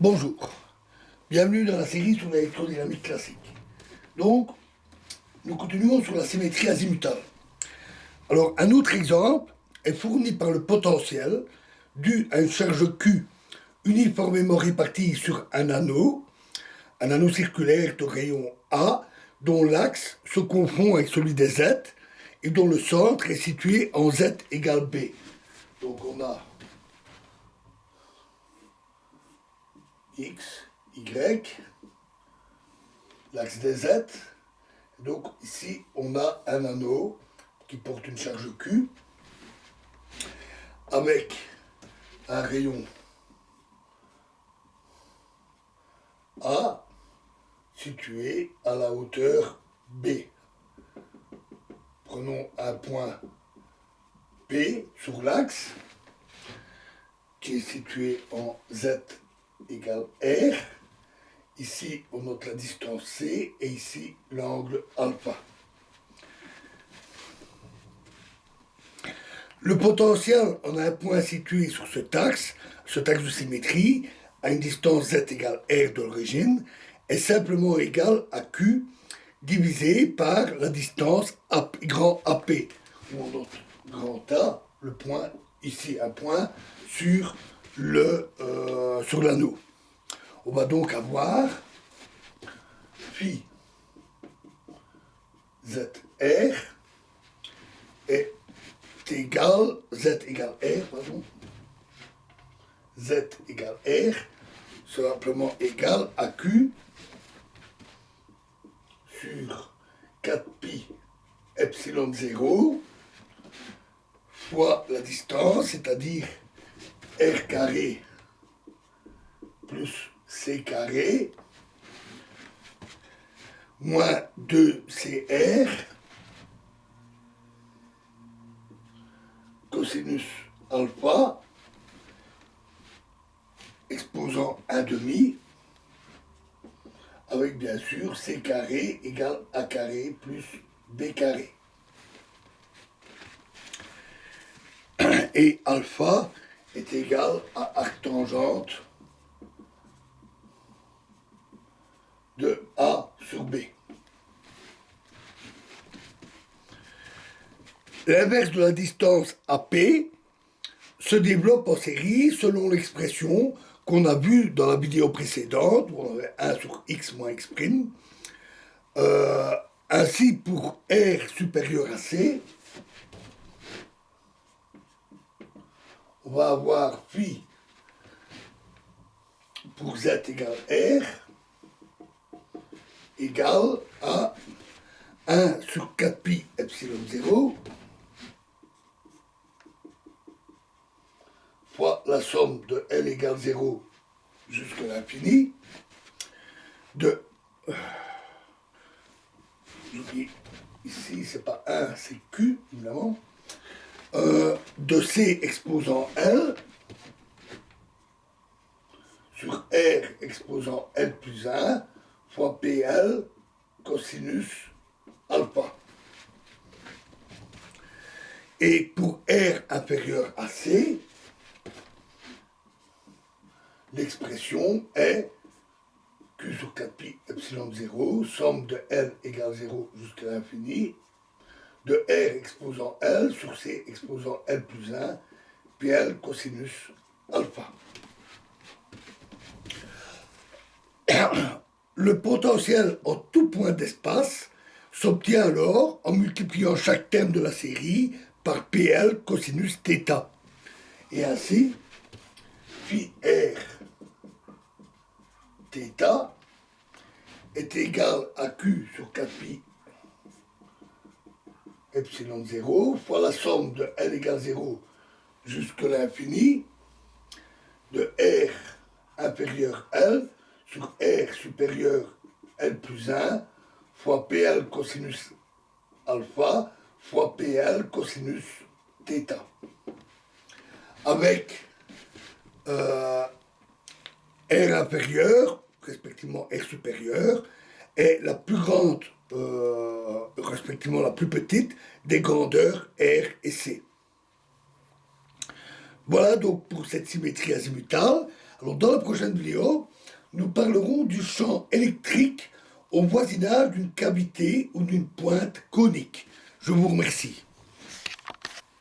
Bonjour, bienvenue dans la série sur l'électrodynamique classique. Donc, nous continuons sur la symétrie azimutale. Alors, un autre exemple est fourni par le potentiel dû à une charge Q uniformément répartie sur un anneau circulaire de rayon A, dont l'axe se confond avec celui des Z et dont le centre est situé en Z égale B. Donc on a X, Y, l'axe des Z. Donc ici, on a un anneau qui porte une charge Q avec un rayon A situé à la hauteur B. Prenons un point P sur l'axe qui est situé en Z égale R. Ici, on note la distance C et ici l'angle alpha. Le potentiel en un point situé sur cet axe de symétrie, à une distance Z égale R de l'origine, est simplement égal à Q divisé par la distance grand AP, où on note grand A, le point, ici un point, sur l'anneau. On va donc avoir phi ZR est égal, Z égale R, pardon, Z égale R, simplement égal à Q sur 4pi epsilon 0 fois la distance, c'est-à-dire R carré plus C carré moins 2CR cosinus alpha exposant 1/2 avec bien sûr C carré égale A carré plus B carré. Et alpha est égal à arctangente de A sur B. L'inverse de la distance AP se développe en série selon l'expression qu'on a vue dans la vidéo précédente, où on avait 1 sur x moins x'. Ainsi, pour R supérieur à C, on va avoir phi pour Z égale R égale à 1 sur 4pi epsilon 0 fois la somme de L égale 0 jusqu'à l'infini de... J'oublie, ici c'est pas 1, c'est Q, évidemment. De C exposant L sur R exposant L plus 1 fois PL cosinus alpha. Et pour R inférieur à C, l'expression est Q sur 4pi epsilon 0, somme de L égale 0 jusqu'à l'infini, de R exposant L sur C exposant L plus 1, PL cosinus alpha. Le potentiel en tout point d'espace s'obtient alors en multipliant chaque terme de la série par PL cosinus θ. Et ainsi, phi R θ est égal à Q sur 4pi epsilon 0 fois la somme de L égale 0 jusqu'à l'infini de R inférieur L sur R supérieur L plus 1 fois PL cosinus alpha fois PL cosinus θ. Avec R inférieur, respectivement R supérieur, est la plus grande, respectivement la plus petite, des grandeurs R et C. Voilà donc pour cette symétrie azimutale. Alors dans la prochaine vidéo, nous parlerons du champ électrique au voisinage d'une cavité ou d'une pointe conique. Je vous remercie.